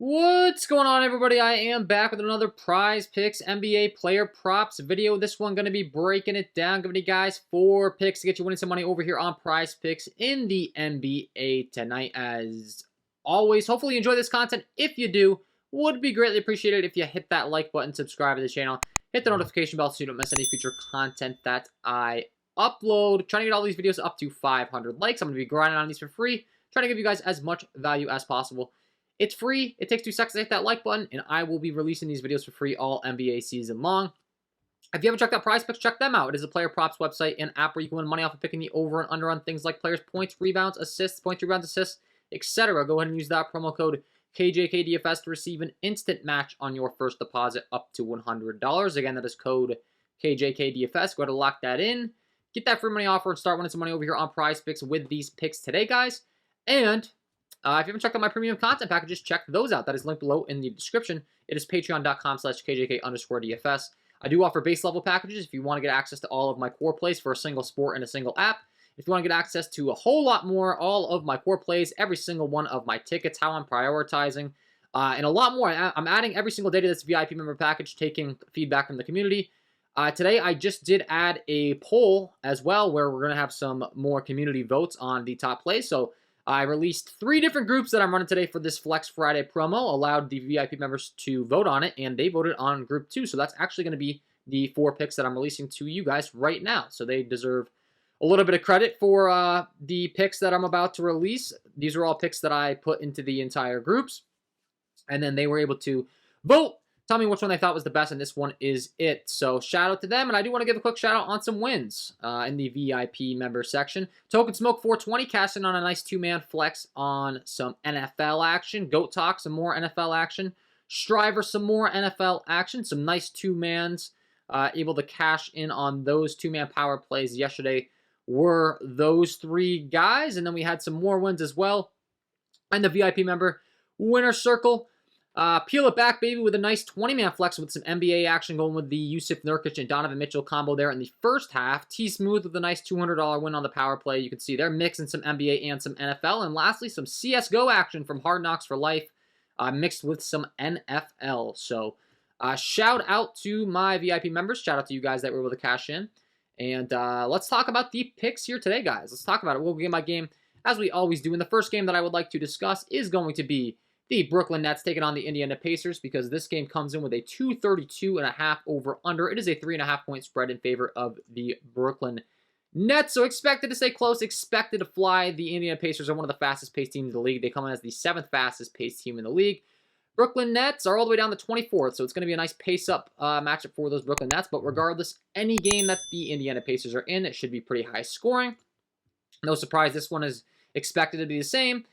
What's going on, everybody? I am back with another Prize Picks NBA player props video. This one going to be breaking it down, giving you guys 4 picks to get you winning some money over here on Prize Picks in the NBA tonight. As always, hopefully you enjoy this content. If you do, would be greatly appreciated if you hit that like button, subscribe to the channel, hit the notification bell so you don't miss any future content that I upload. Trying to get all these videos up to 500 likes. I'm going to be grinding on these for free, trying to give you guys as much value as possible. It's free. It takes 2 seconds to hit that like button, and I will be releasing these videos for free all NBA season long. If you haven't checked out Prizepicks, check them out. It is a player props website and app where you can win money off of picking the over and under on things like players' points, rebounds, assists, etc. Go ahead and use that promo code KJK DFS to receive an instant match on your first deposit up to $100. Again, that is code KJK DFS. Go ahead and lock that in. Get that free money offer and start winning some money over here on Prizepicks with these picks today, guys. And if you haven't checked out my premium content packages, check those out. That is linked below in the description. It is patreon.com/KJK_DFS. I do offer base level packages if you want to get access to all of my core plays for a single sport and a single app. If you want to get access to a whole lot more, all of my core plays, every single one of my tickets, how I'm prioritizing, and a lot more. I'm adding every single day to this VIP member package, taking feedback from the community. Today, I just did add a poll as well where we're going to have some more community votes on the top plays. So I released 3 different groups that I'm running today for this Flex Friday promo, allowed the VIP members to vote on it, and they voted on Group 2. So that's actually going to be the 4 picks that I'm releasing to you guys right now. So they deserve a little bit of credit for the picks that I'm about to release. These are all picks that I put into the entire groups, and then they were able to vote. Tell me which one they thought was the best, and this one is it. So shout out to them, and I do want to give a quick shout out on some wins in the VIP member section. Token Smoke 420 casting on a nice 2-man flex on some NFL action. Goat Talk, some more NFL action. Striver, some more NFL action. Some nice 2-mans able to cash in on those 2-man power plays yesterday were those 3 guys. And then we had some more wins as well. And the VIP member winner circle. Peel it back, baby, with a nice 20-man flex with some NBA action going with the Yusuf Nurkic and Donovan Mitchell combo there in the first half. T-Smooth with a nice $200 win on the power play. You can see they're mixing some NBA and some NFL. And lastly, some CSGO action from Hard Knocks for Life mixed with some NFL. So shout out to my VIP members. Shout out to you guys that were able to cash in. And let's talk about the picks here today, guys. Let's talk about it. We'll game by game as we always do. And the first game that I would like to discuss is going to be the Brooklyn Nets taking on the Indiana Pacers, because this game comes in with a 232.5 over-under. It is a 3.5-point spread in favor of the Brooklyn Nets. So expected to stay close, expected to fly. The Indiana Pacers are one of the fastest-paced teams in the league. They come in as the 7th fastest-paced team in the league. Brooklyn Nets are all the way down to 24th, so it's going to be a nice pace-up matchup for those Brooklyn Nets. But regardless, any game that the Indiana Pacers are in, it should be pretty high scoring. No surprise, this one is expected to be the same.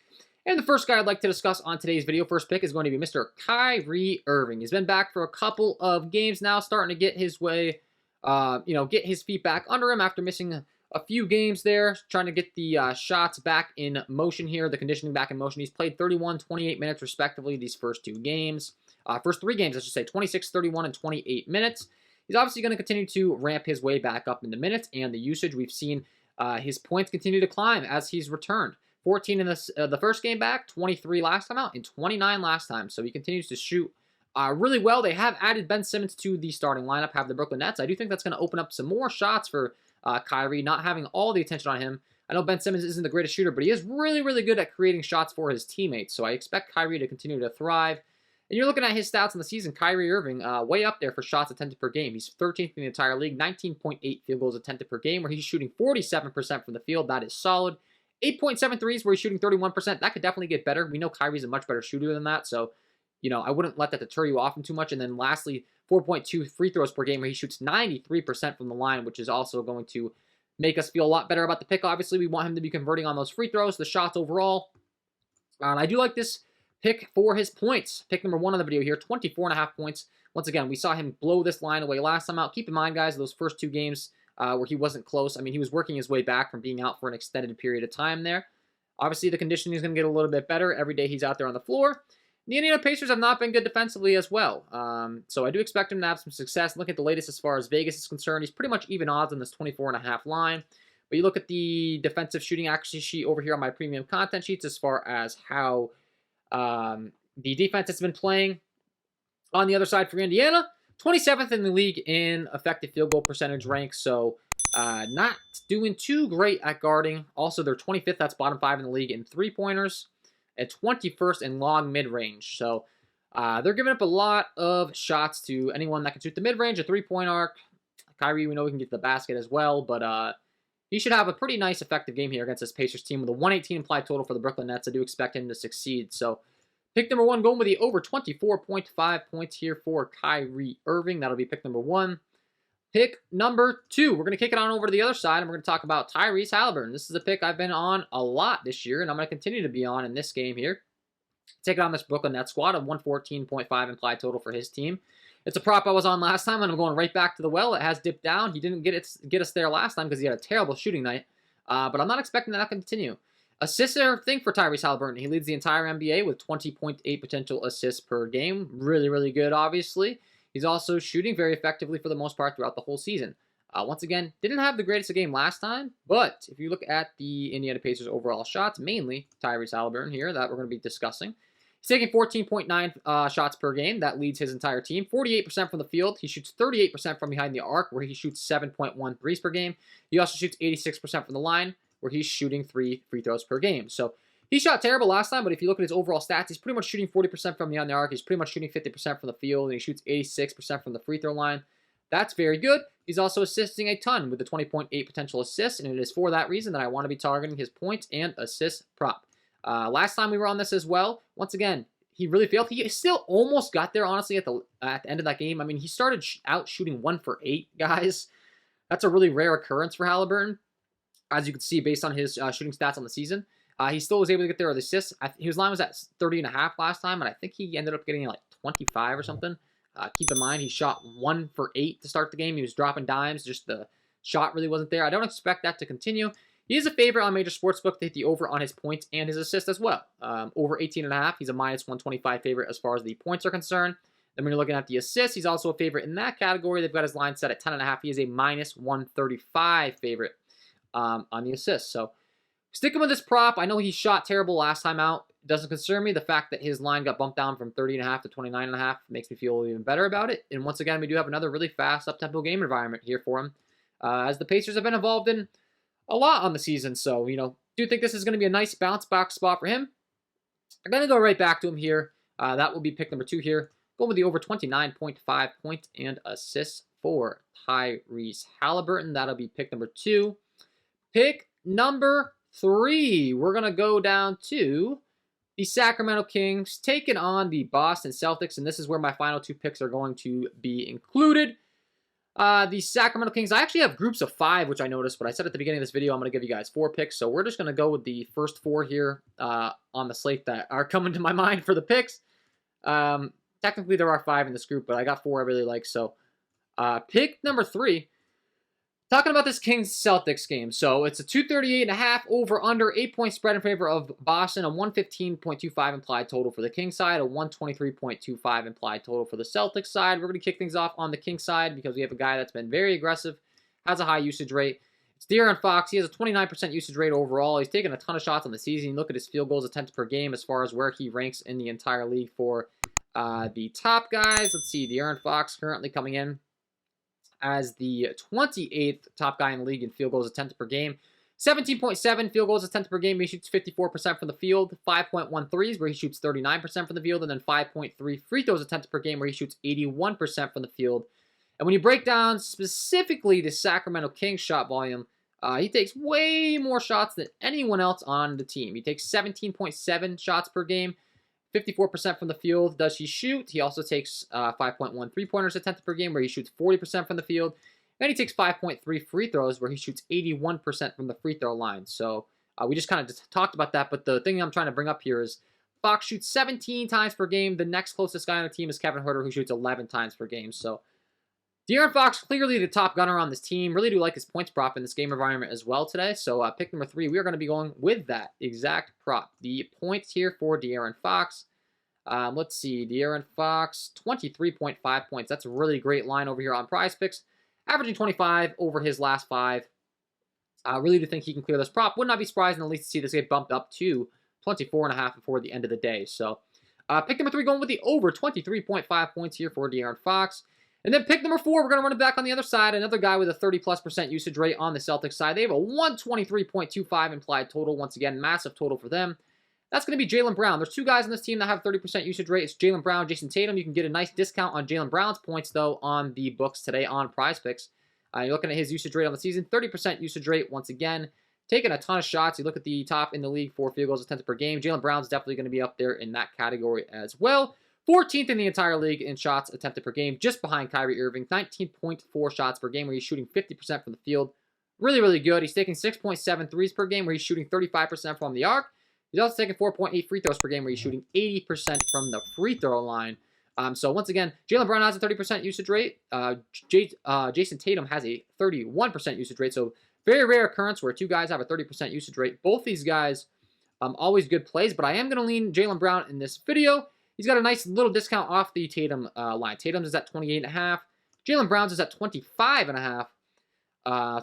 And the first guy I'd like to discuss on today's video, first pick, is going to be Mr. Kyrie Irving. He's been back for a couple of games now, starting to get his way, get his feet back under him after missing a few games there, trying to get the shots back in motion here, the conditioning back in motion. He's played 31, 28 minutes respectively these first 2 games. First 3 games, I should say, 26, 31, and 28 minutes. He's obviously going to continue to ramp his way back up in the minutes and the usage. We've seen his points continue to climb as he's returned. 14 in the first game back, 23 last time out, and 29 last time. So he continues to shoot really well. They have added Ben Simmons to the starting lineup, have the Brooklyn Nets. I do think that's going to open up some more shots for Kyrie, not having all the attention on him. I know Ben Simmons isn't the greatest shooter, but he is really, really good at creating shots for his teammates. So I expect Kyrie to continue to thrive. And you're looking at his stats in the season, Kyrie Irving, way up there for shots attempted per game. He's 13th in the entire league, 19.8 field goals attempted per game, where he's shooting 47% from the field. That is solid. 8.7 threes where he's shooting 31%. That could definitely get better. We know Kyrie's a much better shooter than that, so I wouldn't let that deter you off him too much. And then lastly, 4.2 free throws per game where he shoots 93% from the line, which is also going to make us feel a lot better about the pick. Obviously, we want him to be converting on those free throws, the shots overall. And I do like this pick for his points. Pick number 1 on the video here, 24.5 points. Once again, we saw him blow this line away last time out. Keep in mind, guys, those first 2 games where he wasn't close. I mean, he was working his way back from being out for an extended period of time there. Obviously, the conditioning is going to get a little bit better every day he's out there on the floor. The Indiana Pacers have not been good defensively as well. So I do expect him to have some success. Look at the latest as far as Vegas is concerned. He's pretty much even odds on this 24.5 line. But you look at the defensive shooting accuracy sheet over here on my premium content sheets as far as how The defense that's been playing on the other side for Indiana, 27th in the league in effective field goal percentage rank, so not doing too great at guarding. Also, they're 25th, that's bottom 5 in the league in three-pointers, and 21st in long mid-range. So they're giving up a lot of shots to anyone that can shoot the mid-range, a three-point arc. Kyrie, we know we can get to the basket as well, but he should have a pretty nice effective game here against this Pacers team with a 118 implied total for the Brooklyn Nets. I do expect him to succeed. So pick number 1 going with the over 24.5 points here for Kyrie Irving. That'll be pick number 1. Pick number 2. We're going to kick it on over to the other side, and we're going to talk about Tyrese Haliburton. This is a pick I've been on a lot this year, and I'm going to continue to be on in this game here. Taking on this Brooklyn Nets squad of 114.5 implied total for his team. It's a prop I was on last time, and I'm going right back to the well. It has dipped down. He didn't get us there last time because he had a terrible shooting night, but I'm not expecting that to continue. Assists are a thing for Tyrese Haliburton. He leads the entire NBA with 20.8 potential assists per game. Really, really good, obviously. He's also shooting very effectively for the most part throughout the whole season. Once again, didn't have the greatest game last time, but if you look at the Indiana Pacers overall shots, mainly Tyrese Haliburton here that we're going to be discussing, he's taking 14.9 shots per game. That leads his entire team. 48% from the field. He shoots 38% from behind the arc, where he shoots 7.1 threes per game. He also shoots 86% from the line, where he's shooting 3 free throws per game. So he shot terrible last time, but if you look at his overall stats, he's pretty much shooting 40% from behind the arc. He's pretty much shooting 50% from the field, and he shoots 86% from the free throw line. That's very good. He's also assisting a ton with the 20.8 potential assists, and it is for that reason that I want to be targeting his points and assist prop. Last time we were on this as well, once again, he really failed. He still almost got there, honestly, at the end of that game. I mean, he started out shooting 1 for 8, guys. That's a really rare occurrence for Haliburton, as you can see based on his shooting stats on the season. He still was able to get there with assists. His line was at 30.5 last time, and I think he ended up getting like 25 or something. Keep in mind, he shot 1 for 8 to start the game. He was dropping dimes. Just the shot really wasn't there. I don't expect that to continue. He is a favorite on major sportsbook to hit the over on his points and his assists as well. Over 18.5, he's a minus 125 favorite as far as the points are concerned. Then when you're looking at the assists, he's also a favorite in that category. They've got his line set at 10.5. He is a minus 135 favorite on the assists. So sticking with this prop, I know he shot terrible last time out. It doesn't concern me. The fact that his line got bumped down from 30.5 to 29.5 makes me feel even better about it. And once again, we do have another really fast up-tempo game environment here for him, as the Pacers have been involved in a lot on the season. So, do think this is going to be a nice bounce back spot for him. I'm going to go right back to him here. That will be pick number 2 here. Going with the over 29.5 points and assists for Tyrese Haliburton. That'll be pick number 2. Pick number 3. We're going to go down to the Sacramento Kings taking on the Boston Celtics, and this is where my final 2 picks are going to be included. The Sacramento Kings, I actually have groups of 5, which I noticed, but I said at the beginning of this video I'm going to give you guys 4 picks, so we're just going to go with the first 4 here on the slate that are coming to my mind for the picks. Technically, there are 5 in this group, but I got 4 I really like, so pick number 3. Talking about this Kings-Celtics game. So it's a 238.5 over-under, 8-point spread in favor of Boston, a 115.25 implied total for the Kings side, a 123.25 implied total for the Celtics side. We're going to kick things off on the Kings side because we have a guy that's been very aggressive, has a high usage rate. It's De'Aaron Fox. He has a 29% usage rate overall. He's taken a ton of shots on the season. Look at his field goals attempted per game as far as where he ranks in the entire league for the top guys. Let's see, De'Aaron Fox currently coming in as the 28th top guy in the league in field goals attempted per game. 17.7 field goals attempted per game. He shoots 54% from the field. 5.1 threes, where he shoots 39% from the field. And then 5.3 free throws attempted per game, where he shoots 81% from the field. And when you break down specifically the Sacramento Kings shot volume, he takes way more shots than anyone else on the team. He takes 17.7 shots per game. 54% from the field does he shoot. He also takes 5.1 three-pointers attempted per game, where he shoots 40% from the field. And he takes 5.3 free throws, where he shoots 81% from the free throw line. So we just kind of just talked about that, but the thing I'm trying to bring up here is Fox shoots 17 times per game. The next closest guy on the team is Kevin Huerter, who shoots 11 times per game. So De'Aaron Fox, clearly the top gunner on this team. Really do like his points prop in this game environment as well today. So pick number 3, we are going to be going with that exact prop. The points here for De'Aaron Fox. Let's see, De'Aaron Fox, 23.5 points. That's a really great line over here on Prizepicks. Averaging 25 over his last 5. I really do think he can clear this prop. Would not be surprised in the least to see this get bumped up to 24.5 before the end of the day. So Pick number 3 going with the over 23.5 points here for De'Aaron Fox. And then pick number 4, we're going to run it back on the other side. Another guy with a 30+% usage rate on the Celtics side. They have a 123.25 implied total. Once again, massive total for them. That's going to be Jaylen Brown. There's 2 guys on this team that have 30% usage rate. It's Jaylen Brown, Jason Tatum. You can get a nice discount on Jaylen Brown's points, though, on the books today on Prizepicks. You're looking at his usage rate on the season, 30% usage rate. Once again, taking a ton of shots. You look at the top in the league for field goals attempted per game. Jaylen Brown's definitely going to be up there in that category as well. 14th in the entire league in shots attempted per game, just behind Kyrie Irving. 19.4 shots per game, where he's shooting 50% from the field. Really, really good. He's taking 6.7 threes per game, where he's shooting 35% from the arc. He's also taking 4.8 free throws per game, where he's shooting 80% from the free throw line. So once again, Jaylen Brown has a 30% usage rate. Jason Tatum has a 31% usage rate. So very rare occurrence where 2 guys have a 30% usage rate. Both these guys, always good plays, but I am going to lean Jaylen Brown in this video. He's got a nice little discount off the Tatum line. Tatum's is at 28.5. Jaylen Brown's is at 25.5.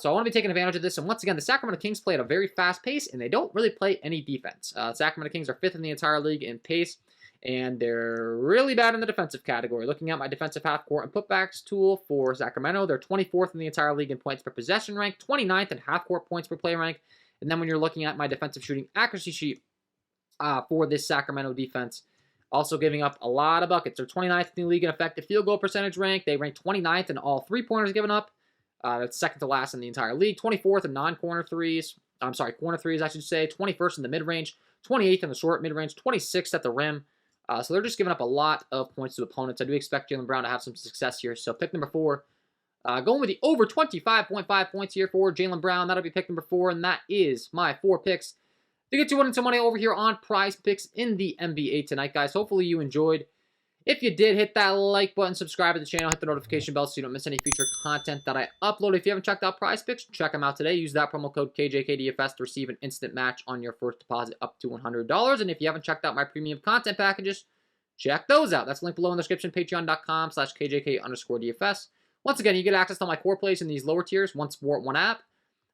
So I want to be taking advantage of this. And once again, the Sacramento Kings play at a very fast pace, and they don't really play any defense. Sacramento Kings are 5th in the entire league in pace, and they're really bad in the defensive category. Looking at my defensive half-court and putbacks tool for Sacramento, they're 24th in the entire league in points per possession rank, 29th in half-court points per play rank. And then when you're looking at my defensive shooting accuracy sheet for this Sacramento defense, also giving up a lot of buckets. They're 29th in the league in effective field goal percentage rank. They rank 29th in all three-pointers given up. That's second to last in the entire league. 24th in non-corner threes. I'm sorry, corner threes, I should say. 21st in the mid-range. 28th in the short mid-range. 26th at the rim. So they're just giving up a lot of points to opponents. I do expect Jaylen Brown to have some success here. So pick number 4. Going with the over 25.5 points here for Jaylen Brown. That'll be pick number 4, and that is my 4 picks to get you winning some money over here on Prizepicks in the NBA tonight, guys. Hopefully you enjoyed. If you did, hit that like button, subscribe to the channel, hit the notification bell so you don't miss any future content that I upload. If you haven't checked out Prizepicks, check them out today. Use that promo code KJK DFS to receive an instant match on your first deposit up to $100. And if you haven't checked out my premium content packages, check those out. That's linked below in the description, patreon.com/KJK_DFS. Once again, you get access to my core plays in these lower tiers, one sport, one app.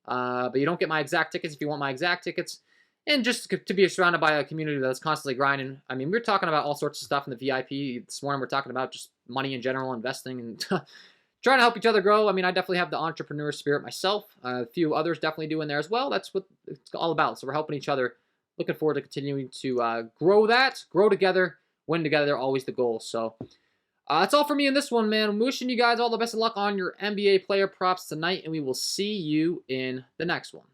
But you don't get my exact tickets if you want my exact tickets. And just to be surrounded by a community that's constantly grinding. I mean, we're talking about all sorts of stuff in the VIP. This morning we're talking about just money in general, investing, and trying to help each other grow. I mean, I definitely have the entrepreneur spirit myself. A few others definitely do in there as well. That's what it's all about. So we're helping each other. Looking forward to continuing to grow that, grow together, win together. Always the goal. So that's all for me in this one, man. I'm wishing you guys all the best of luck on your NBA player props tonight, and we will see you in the next one.